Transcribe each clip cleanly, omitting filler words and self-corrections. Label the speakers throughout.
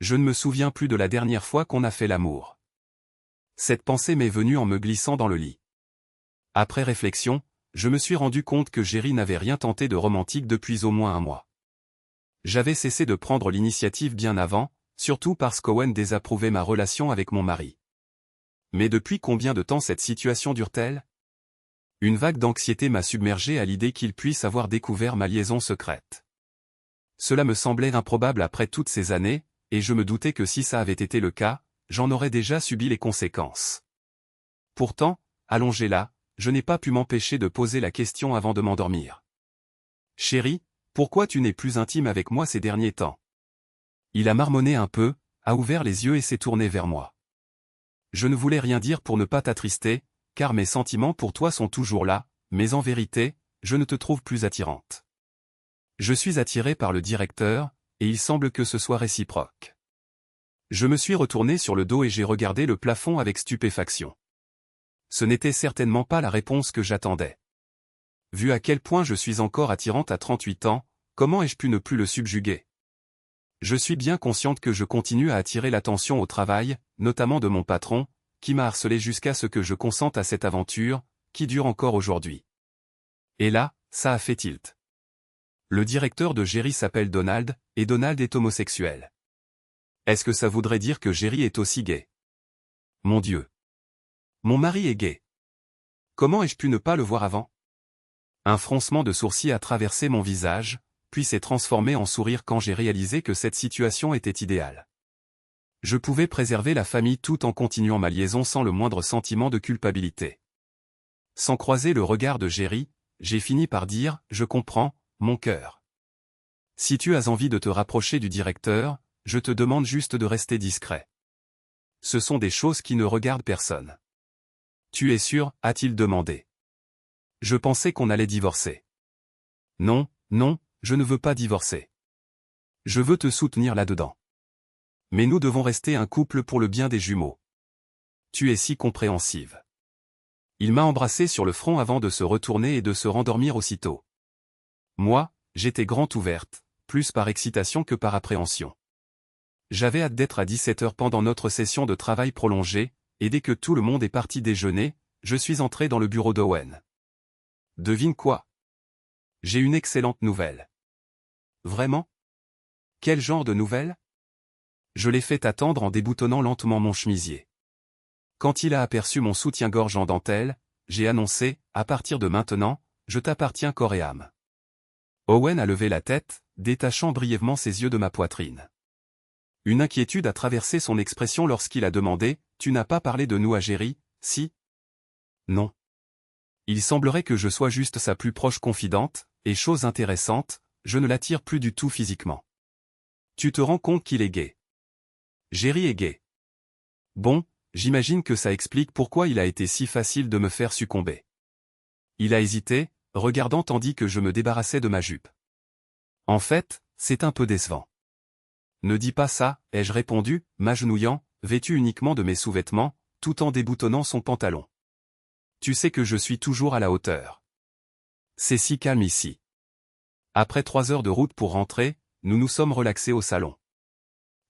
Speaker 1: Je ne me souviens plus de la dernière fois qu'on a fait l'amour. Cette pensée m'est venue en me glissant dans le lit. Après réflexion, je me suis rendu compte que Jerry n'avait rien tenté de romantique depuis au moins un mois. J'avais cessé de prendre l'initiative bien avant, surtout parce qu'Owen désapprouvait ma relation avec mon mari. Mais depuis combien de temps cette situation dure-t-elle? Une vague d'anxiété m'a submergé à l'idée qu'il puisse avoir découvert ma liaison secrète. Cela me semblait improbable après toutes ces années, et je me doutais que si ça avait été le cas, j'en aurais déjà subi les conséquences. Pourtant, allongé là, je n'ai pas pu m'empêcher de poser la question avant de m'endormir. Chérie, pourquoi tu n'es plus intime avec moi ces derniers temps? Il a marmonné un peu, a ouvert les yeux et s'est tourné vers moi. Je ne voulais rien dire pour ne pas t'attrister, car mes sentiments pour toi sont toujours là, mais en vérité, je ne te trouve plus attirante. Je suis attiré par le directeur, et il semble que ce soit réciproque. Je me suis retourné sur le dos et j'ai regardé le plafond avec stupéfaction. Ce n'était certainement pas la réponse que j'attendais. Vu à quel point je suis encore attirante à 38 ans, comment ai-je pu ne plus le subjuguer? Je suis bien consciente que je continue à attirer l'attention au travail, notamment de mon patron, qui m'a harcelé jusqu'à ce que je consente à cette aventure, qui dure encore aujourd'hui. Et là, ça a fait tilt. Le directeur de Jerry s'appelle Donald, et Donald est homosexuel. Est-ce que ça voudrait dire que Jerry est aussi gay? Mon Dieu. Mon mari est gay. Comment ai-je pu ne pas le voir avant? Un froncement de sourcils a traversé mon visage, puis s'est transformé en sourire quand j'ai réalisé que cette situation était idéale. Je pouvais préserver la famille tout en continuant ma liaison sans le moindre sentiment de culpabilité. Sans croiser le regard de Jerry, j'ai fini par dire « Je comprends, mon cœur. Si tu as envie de te rapprocher du directeur, je te demande juste de rester discret. Ce sont des choses qui ne regardent personne. » Tu es sûr, a-t-il demandé. Je pensais qu'on allait divorcer. Non, non, je ne veux pas divorcer. Je veux te soutenir là-dedans. Mais nous devons rester un couple pour le bien des jumeaux. Tu es si compréhensive. Il m'a embrassé sur le front avant de se retourner et de se rendormir aussitôt. Moi, j'étais grande ouverte, plus par excitation que par appréhension. J'avais hâte d'être à 17h pendant notre session de travail prolongée, et dès que tout le monde est parti déjeuner, je suis entré dans le bureau d'Owen. Devine quoi? J'ai une excellente nouvelle. Vraiment? Quel genre de nouvelle? Je l'ai fait attendre en déboutonnant lentement mon chemisier. Quand il a aperçu mon soutien-gorge en dentelle, j'ai annoncé, à partir de maintenant, je t'appartiens corps et âme. Owen a levé la tête, détachant brièvement ses yeux de ma poitrine. Une inquiétude a traversé son expression lorsqu'il a demandé, « Tu n'as pas parlé de nous à Jerry, si? » Non. Il semblerait que je sois juste sa plus proche confidente, et chose intéressante, je ne l'attire plus du tout physiquement. Tu te rends compte qu'il est gay. Jerry est gay. Bon, j'imagine que ça explique pourquoi il a été si facile de me faire succomber. Il a hésité, regardant tandis que je me débarrassais de ma jupe. En fait, c'est un peu décevant. Ne dis pas ça, ai-je répondu, m'agenouillant, vêtu uniquement de mes sous-vêtements, tout en déboutonnant son pantalon. Tu sais que je suis toujours à la hauteur. C'est si calme ici. Après 3 heures de route pour rentrer, nous nous sommes relaxés au salon.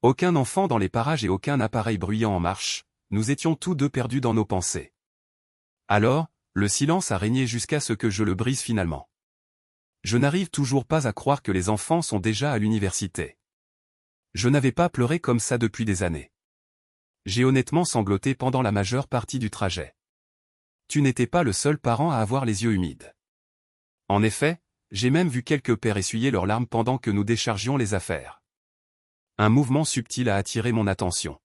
Speaker 1: Aucun enfant dans les parages et aucun appareil bruyant en marche, nous étions tous deux perdus dans nos pensées. Alors, le silence a régné jusqu'à ce que je le brise finalement. Je n'arrive toujours pas à croire que les enfants sont déjà à l'université. Je n'avais pas pleuré comme ça depuis des années. J'ai honnêtement sangloté pendant la majeure partie du trajet. Tu n'étais pas le seul parent à avoir les yeux humides. En effet, j'ai même vu quelques pères essuyer leurs larmes pendant que nous déchargions les affaires. Un mouvement subtil a attiré mon attention.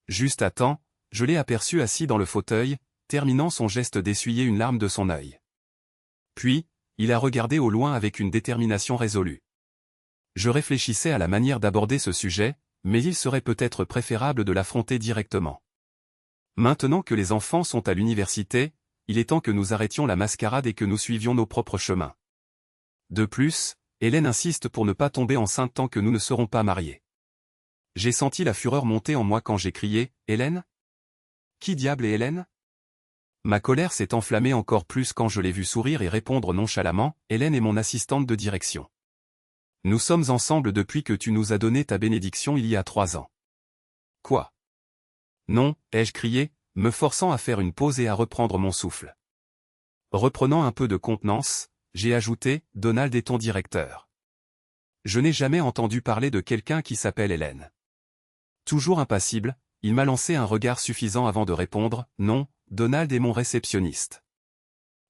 Speaker 1: Juste à temps, je l'ai aperçu assis dans le fauteuil, terminant son geste d'essuyer une larme de son œil. Puis, il a regardé au loin avec une détermination résolue. Je réfléchissais à la manière d'aborder ce sujet, mais il serait peut-être préférable de l'affronter directement. Maintenant que les enfants sont à l'université, il est temps que nous arrêtions la mascarade et que nous suivions nos propres chemins. De plus, Hélène insiste pour ne pas tomber enceinte tant que nous ne serons pas mariés. J'ai senti la fureur monter en moi quand j'ai crié « Hélène ? Qui diable est Hélène ?» Ma colère s'est enflammée encore plus quand je l'ai vue sourire et répondre nonchalamment « Hélène est mon assistante de direction. » Nous sommes ensemble depuis que tu nous as donné ta bénédiction il y a 3 ans. Quoi? Non, ai-je crié, me forçant à faire une pause et à reprendre mon souffle. Reprenant un peu de contenance, j'ai ajouté, Donald est ton directeur. Je n'ai jamais entendu parler de quelqu'un qui s'appelle Hélène. Toujours impassible, il m'a lancé un regard suffisant avant de répondre, non, Donald est mon réceptionniste.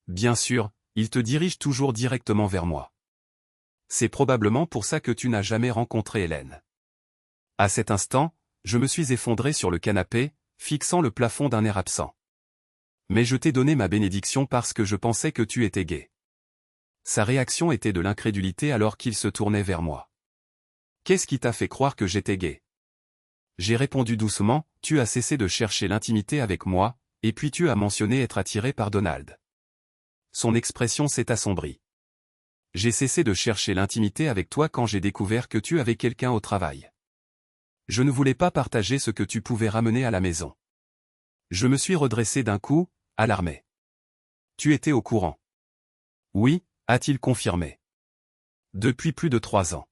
Speaker 1: Bien sûr, il te dirige toujours directement vers moi. C'est probablement pour ça que tu n'as jamais rencontré Hélène. À cet instant, je me suis effondré sur le canapé, fixant le plafond d'un air absent. Mais je t'ai donné ma bénédiction parce que je pensais que tu étais gay. Sa réaction était de l'incrédulité alors qu'il se tournait vers moi. Qu'est-ce qui t'a fait croire que j'étais gay? J'ai répondu doucement, tu as cessé de chercher l'intimité avec moi, et puis tu as mentionné être attiré par Donald. Son expression s'est assombrie. J'ai cessé de chercher l'intimité avec toi quand j'ai découvert que tu avais quelqu'un au travail. Je ne voulais pas partager ce que tu pouvais ramener à la maison. Je me suis redressé d'un coup, alarmé. Tu étais au courant? Oui, a-t-il confirmé. Depuis plus de 3 ans.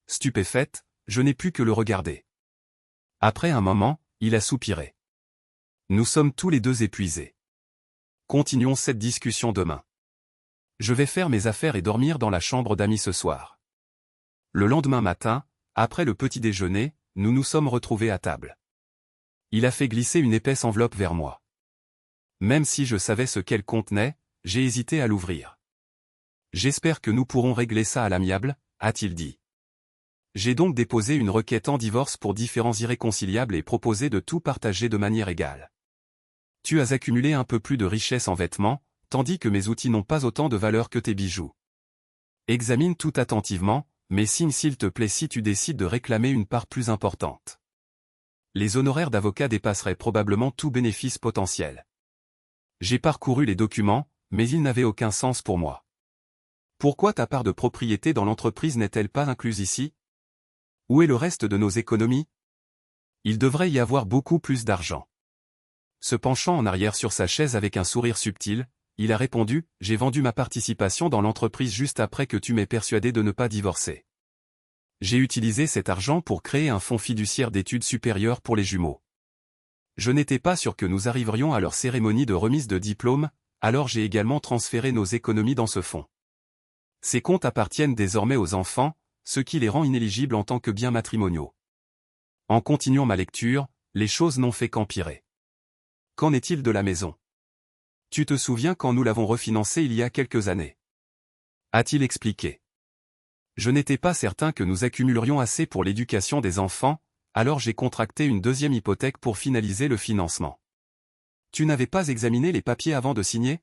Speaker 1: Stupéfaite, je n'ai pu que le regarder. Après un moment, il a soupiré. Nous sommes tous les deux épuisés. Continuons cette discussion demain. Je vais faire mes affaires et dormir dans la chambre d'amis ce soir. Le lendemain matin, après le petit déjeuner, nous nous sommes retrouvés à table. Il a fait glisser une épaisse enveloppe vers moi. Même si je savais ce qu'elle contenait, j'ai hésité à l'ouvrir. J'espère que nous pourrons régler ça à l'amiable, a-t-il dit. J'ai donc déposé une requête en divorce pour différends irréconciliables et proposé de tout partager de manière égale. Tu as accumulé un peu plus de richesse en vêtements, tandis que mes outils n'ont pas autant de valeur que tes bijoux. Examine tout attentivement, mais signe s'il te plaît si tu décides de réclamer une part plus importante. Les honoraires d'avocat dépasseraient probablement tout bénéfice potentiel. J'ai parcouru les documents, mais ils n'avaient aucun sens pour moi. Pourquoi ta part de propriété dans l'entreprise n'est-elle pas incluse ici? Où est le reste de nos économies? Il devrait y avoir beaucoup plus d'argent. Se penchant en arrière sur sa chaise avec un sourire subtil, il a répondu, j'ai vendu ma participation dans l'entreprise juste après que tu m'aies persuadé de ne pas divorcer. J'ai utilisé cet argent pour créer un fonds fiduciaire d'études supérieures pour les jumeaux. Je n'étais pas sûr que nous arriverions à leur cérémonie de remise de diplôme, alors j'ai également transféré nos économies dans ce fonds. Ces comptes appartiennent désormais aux enfants, ce qui les rend inéligibles en tant que biens matrimoniaux. En continuant ma lecture, les choses n'ont fait qu'empirer. Qu'en est-il de la maison? Tu te souviens quand nous l'avons refinancée il y a quelques années? A-t-il expliqué. Je n'étais pas certain que nous accumulerions assez pour l'éducation des enfants, alors j'ai contracté une deuxième hypothèque pour finaliser le financement. Tu n'avais pas examiné les papiers avant de signer?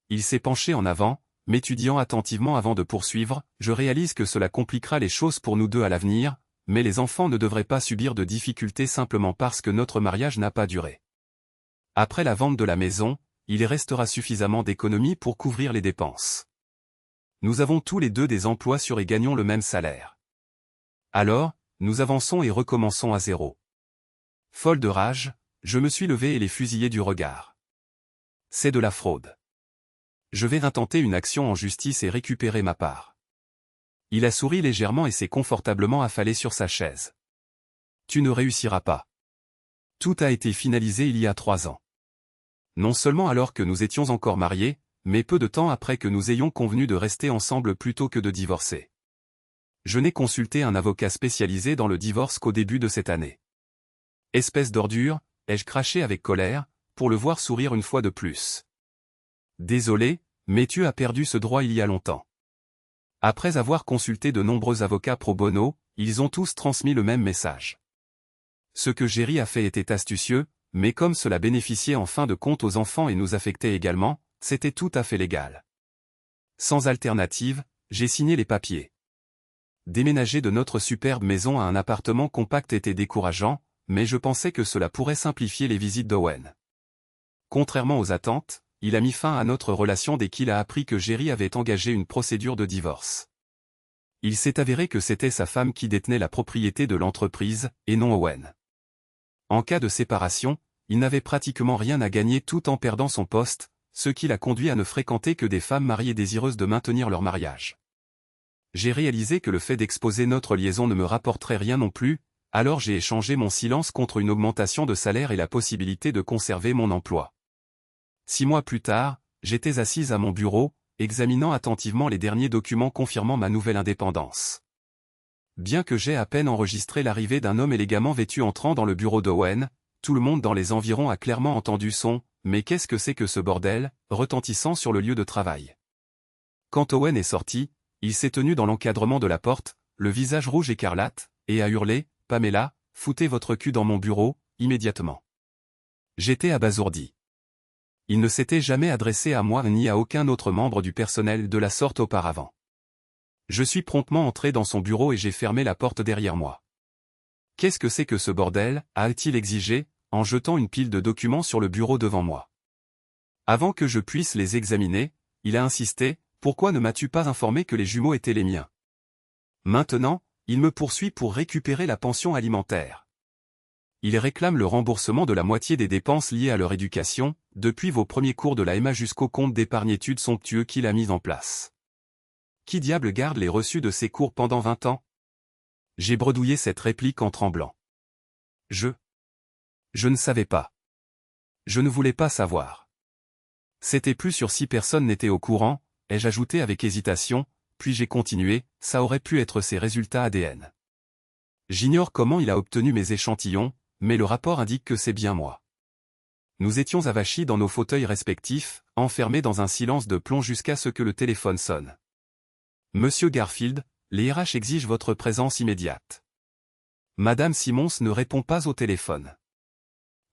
Speaker 1: Il s'est penché en avant, m'étudiant attentivement avant de poursuivre, je réalise que cela compliquera les choses pour nous deux à l'avenir, mais les enfants ne devraient pas subir de difficultés simplement parce que notre mariage n'a pas duré. Après la vente de la maison, il restera suffisamment d'économies pour couvrir les dépenses. Nous avons tous les deux des emplois sûrs et gagnons le même salaire. Alors, nous avançons et recommençons à zéro. Folle de rage, je me suis levé et les fusillé du regard. C'est de la fraude. Je vais intenter une action en justice et récupérer ma part. Il a souri légèrement et s'est confortablement affalé sur sa chaise. Tu ne réussiras pas. Tout a été finalisé il y a 3 ans. Non seulement alors que nous étions encore mariés, mais peu de temps après que nous ayons convenu de rester ensemble plutôt que de divorcer. Je n'ai consulté un avocat spécialisé dans le divorce qu'au début de cette année. Espèce d'ordure, ai-je craché avec colère, pour le voir sourire une fois de plus. Désolé, mais tu as perdu ce droit il y a longtemps. Après avoir consulté de nombreux avocats pro bono, ils ont tous transmis le même message. Ce que Jerry a fait était astucieux, mais comme cela bénéficiait en fin de compte aux enfants et nous affectait également, c'était tout à fait légal. Sans alternative, j'ai signé les papiers. Déménager de notre superbe maison à un appartement compact était décourageant, mais je pensais que cela pourrait simplifier les visites d'Owen. Contrairement aux attentes, il a mis fin à notre relation dès qu'il a appris que Jerry avait engagé une procédure de divorce. Il s'est avéré que c'était sa femme qui détenait la propriété de l'entreprise, et non Owen. En cas de séparation, il n'avait pratiquement rien à gagner tout en perdant son poste, ce qui l'a conduit à ne fréquenter que des femmes mariées désireuses de maintenir leur mariage. J'ai réalisé que le fait d'exposer notre liaison ne me rapporterait rien non plus, alors j'ai échangé mon silence contre une augmentation de salaire et la possibilité de conserver mon emploi. 6 mois plus tard, j'étais assise à mon bureau, examinant attentivement les derniers documents confirmant ma nouvelle indépendance. Bien que j'aie à peine enregistré l'arrivée d'un homme élégamment vêtu entrant dans le bureau d'Owen, tout le monde dans les environs a clairement entendu son « Mais qu'est-ce que c'est que ce bordel ?» retentissant sur le lieu de travail. Quand Owen est sorti, il s'est tenu dans l'encadrement de la porte, le visage rouge écarlate, et a hurlé « Pamela, foutez votre cul dans mon bureau, immédiatement. » J'étais abasourdi. Il ne s'était jamais adressé à moi ni à aucun autre membre du personnel de la sorte auparavant. Je suis promptement entré dans son bureau et j'ai fermé la porte derrière moi. « Qu'est-ce que c'est que ce bordel ?» a-t-il exigé, en jetant une pile de documents sur le bureau devant moi. Avant que je puisse les examiner, il a insisté « Pourquoi ne m'as-tu pas informé que les jumeaux étaient les miens ?» Maintenant, il me poursuit pour récupérer la pension alimentaire. Il réclame le remboursement de la moitié des dépenses liées à leur éducation, depuis vos premiers cours de la EMA jusqu'au compte d'épargne-études somptueux qu'il a mis en place. Qui diable garde les reçus de ces cours pendant 20 ans? J'ai bredouillé cette réplique en tremblant. Je ne savais pas. Je ne voulais pas savoir. C'était plus sûr si personne n'était au courant, ai-je ajouté avec hésitation, puis j'ai continué, ça aurait pu être ses résultats ADN. J'ignore comment il a obtenu mes échantillons, mais le rapport indique que c'est bien moi. Nous étions avachis dans nos fauteuils respectifs, enfermés dans un silence de plomb jusqu'à ce que le téléphone sonne. Monsieur Garfield, les RH exigent votre présence immédiate. Madame Simmons ne répond pas au téléphone.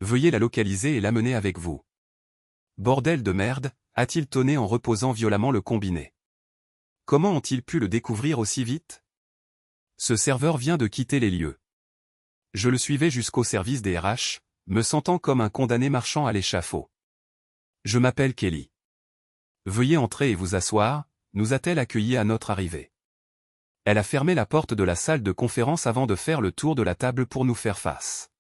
Speaker 1: Veuillez la localiser et l'amener avec vous. Bordel de merde, a-t-il tonné en reposant violemment le combiné. Comment ont-ils pu le découvrir aussi vite? Ce serveur vient de quitter les lieux. Je le suivais jusqu'au service des RH, me sentant comme un condamné marchant à l'échafaud. Je m'appelle Kelly. Veuillez entrer et vous asseoir, nous a-t-elle accueillis à notre arrivée. Elle a fermé la porte de la salle de conférence avant de faire le tour de la table pour nous faire face.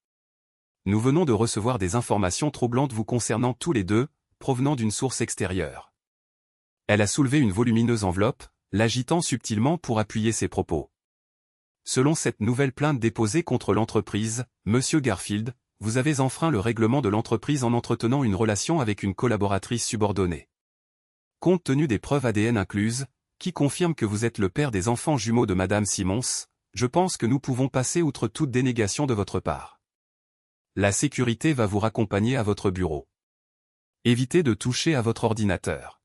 Speaker 1: Nous venons de recevoir des informations troublantes vous concernant tous les deux, provenant d'une source extérieure. Elle a soulevé une volumineuse enveloppe, l'agitant subtilement pour appuyer ses propos. Selon cette nouvelle plainte déposée contre l'entreprise, Monsieur Garfield, vous avez enfreint le règlement de l'entreprise en entretenant une relation avec une collaboratrice subordonnée. Compte tenu des preuves ADN incluses, qui confirment que vous êtes le père des enfants jumeaux de Madame Simmons, je pense que nous pouvons passer outre toute dénégation de votre part. La sécurité va vous raccompagner à votre bureau. Évitez de toucher à votre ordinateur.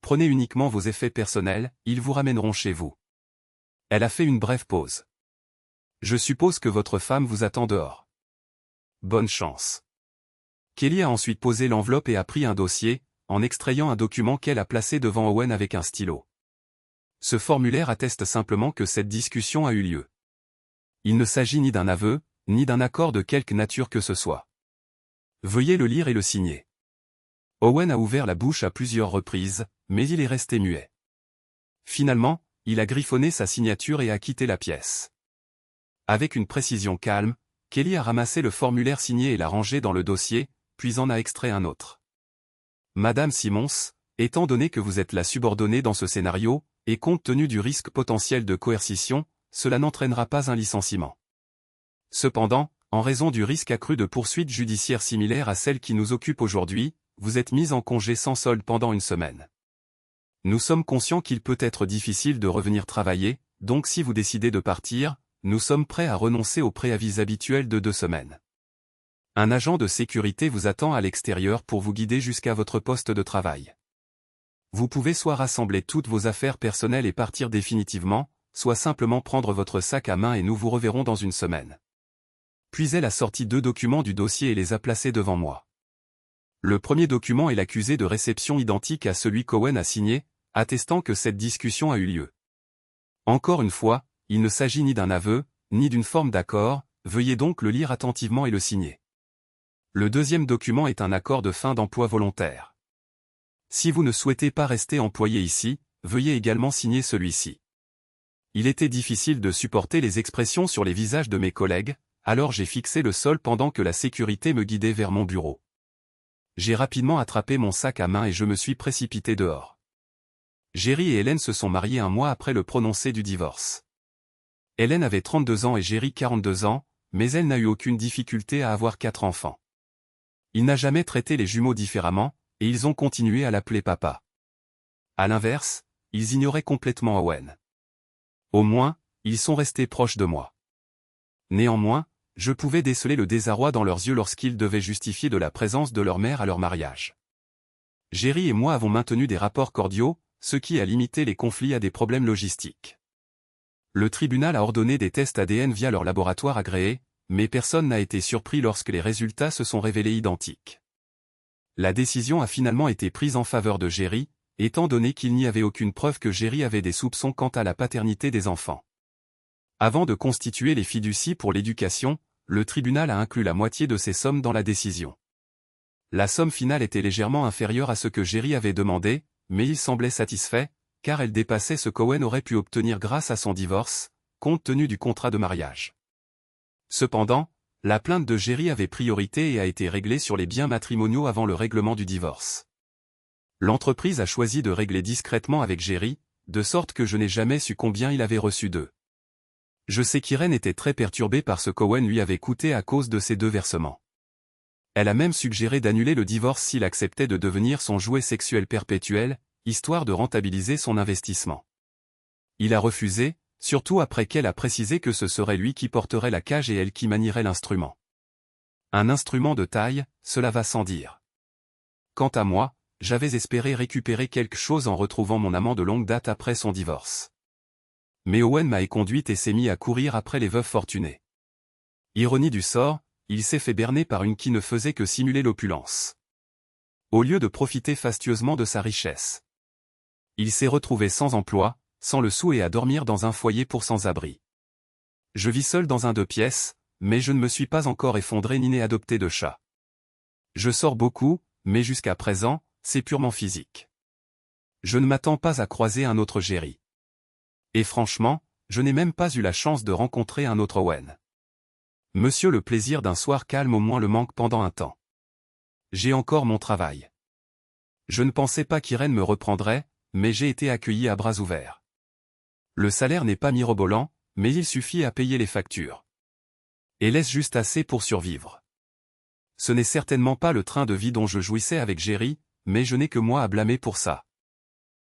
Speaker 1: Prenez uniquement vos effets personnels, ils vous ramèneront chez vous. Elle a fait une brève pause. Je suppose que votre femme vous attend dehors. Bonne chance. Kelly a ensuite posé l'enveloppe et a pris un dossier, en extrayant un document qu'elle a placé devant Owen avec un stylo. Ce formulaire atteste simplement que cette discussion a eu lieu. Il ne s'agit ni d'un aveu, ni d'un accord de quelque nature que ce soit. Veuillez le lire et le signer. Owen a ouvert la bouche à plusieurs reprises, mais il est resté muet. Finalement, il a griffonné sa signature et a quitté la pièce. Avec une précision calme, Kelly a ramassé le formulaire signé et l'a rangé dans le dossier, puis en a extrait un autre. Madame Simmons, étant donné que vous êtes la subordonnée dans ce scénario, et compte tenu du risque potentiel de coercition, cela n'entraînera pas un licenciement. Cependant, en raison du risque accru de poursuites judiciaires similaires à celle qui nous occupe aujourd'hui, vous êtes mise en congé sans solde pendant une semaine. Nous sommes conscients qu'il peut être difficile de revenir travailler, donc si vous décidez de partir, nous sommes prêts à renoncer au préavis habituel de 2 semaines. Un agent de sécurité vous attend à l'extérieur pour vous guider jusqu'à votre poste de travail. Vous pouvez soit rassembler toutes vos affaires personnelles et partir définitivement, soit simplement prendre votre sac à main et nous vous reverrons dans une semaine. Puis elle a sorti 2 documents du dossier et les a placés devant moi. Le premier document est l'accusé de réception identique à celui qu'Owen a signé, attestant que cette discussion a eu lieu. Encore une fois, il ne s'agit ni d'un aveu, ni d'une forme d'accord, veuillez donc le lire attentivement et le signer. Le deuxième document est un accord de fin d'emploi volontaire. Si vous ne souhaitez pas rester employé ici, veuillez également signer celui-ci. Il était difficile de supporter les expressions sur les visages de mes collègues, alors j'ai fixé le sol pendant que la sécurité me guidait vers mon bureau. J'ai rapidement attrapé mon sac à main et je me suis précipité dehors. Jerry et Hélène se sont mariés un mois après le prononcé du divorce. Hélène avait 32 ans et Jerry 42 ans, mais elle n'a eu aucune difficulté à avoir 4 enfants. Il n'a jamais traité les jumeaux différemment, et ils ont continué à l'appeler papa. À l'inverse, ils ignoraient complètement Owen. Au moins, ils sont restés proches de moi. Néanmoins, je pouvais déceler le désarroi dans leurs yeux lorsqu'ils devaient justifier de la présence de leur mère à leur mariage. Jerry et moi avons maintenu des rapports cordiaux, ce qui a limité les conflits à des problèmes logistiques. Le tribunal a ordonné des tests ADN via leur laboratoire agréé, mais personne n'a été surpris lorsque les résultats se sont révélés identiques. La décision a finalement été prise en faveur de Jerry, étant donné qu'il n'y avait aucune preuve que Jerry avait des soupçons quant à la paternité des enfants. Avant de constituer les fiducies pour l'éducation, le tribunal a inclus la moitié de ces sommes dans la décision. La somme finale était légèrement inférieure à ce que Jerry avait demandé, mais il semblait satisfait, car elle dépassait ce qu'Owen aurait pu obtenir grâce à son divorce, compte tenu du contrat de mariage. Cependant, la plainte de Jerry avait priorité et a été réglée sur les biens matrimoniaux avant le règlement du divorce. L'entreprise a choisi de régler discrètement avec Jerry, de sorte que je n'ai jamais su combien il avait reçu d'eux. Je sais qu'Irène était très perturbée par ce qu'Owen lui avait coûté à cause de ces 2 versements. Elle a même suggéré d'annuler le divorce s'il acceptait de devenir son jouet sexuel perpétuel, histoire de rentabiliser son investissement. Il a refusé, surtout après qu'elle a précisé que ce serait lui qui porterait la cage et elle qui manierait l'instrument. Un instrument de taille, cela va sans dire. Quant à moi, j'avais espéré récupérer quelque chose en retrouvant mon amant de longue date après son divorce. Mais Owen m'a éconduite et s'est mis à courir après les veuves fortunées. Ironie du sort, il s'est fait berner par une qui ne faisait que simuler l'opulence. Au lieu de profiter fastueusement de sa richesse. Il s'est retrouvé sans emploi, sans le sou et à dormir dans un foyer pour sans-abri. Je vis seul dans un 2 pièces, mais je ne me suis pas encore effondré ni né adopté de chat. Je sors beaucoup, mais jusqu'à présent, c'est purement physique. Je ne m'attends pas à croiser un autre Jerry. Et franchement, je n'ai même pas eu la chance de rencontrer un autre Owen. Monsieur le plaisir d'un soir calme au moins le manque pendant un temps. J'ai encore mon travail. Je ne pensais pas qu'Irène me reprendrait, mais j'ai été accueilli à bras ouverts. Le salaire n'est pas mirobolant, mais il suffit à payer les factures. Et laisse juste assez pour survivre. Ce n'est certainement pas le train de vie dont je jouissais avec Jerry, mais je n'ai que moi à blâmer pour ça.